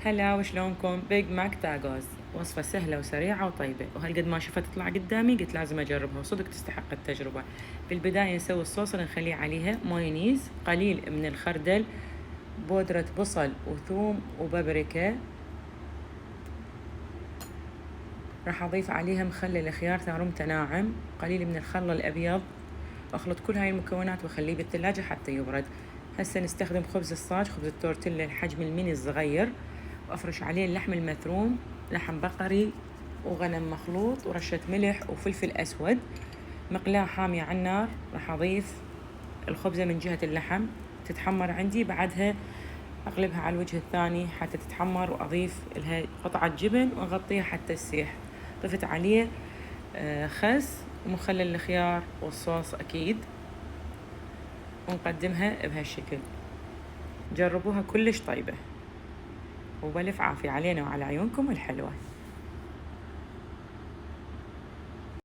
هلا وشلونكم؟ بيج ماك تاكوز، وصفة سهلة وسريعة وطيبة، وهالقد ما شفتها تطلع قدامي قلت لازم أجربها وصدق تستحق التجربة. في البداية نسوي الصوص اللي نخليه عليها مايونيز، قليل من الخردل، بودرة بصل وثوم وبابريكا. راح أضيف عليها مخلل خيار ثارمته ناعم، قليل من الخل الأبيض. أخلط كل هاي المكونات وأخليه بالثلاجة حتى يبرد. هسه نستخدم خبز الصاج، خبز التورتيلا الحجم الميني الصغير، وأفرش عليه اللحم المثروم، لحم بقري وغنم مخلوط، ورشة ملح وفلفل أسود. مقلاة حامية على النار، راح أضيف الخبزة من جهة اللحم تتحمر عندي، بعدها أقلبها على الوجه الثاني حتى تتحمر، وأضيف لها قطعة جبن وأغطيها حتى تسيح. ضفت عليه خس ومخلل الخيار والصوص أكيد، ونقدمها بهالشكل. جربوها كلش طيبة، وبالف عافية علينا وعلى عيونكم الحلوة.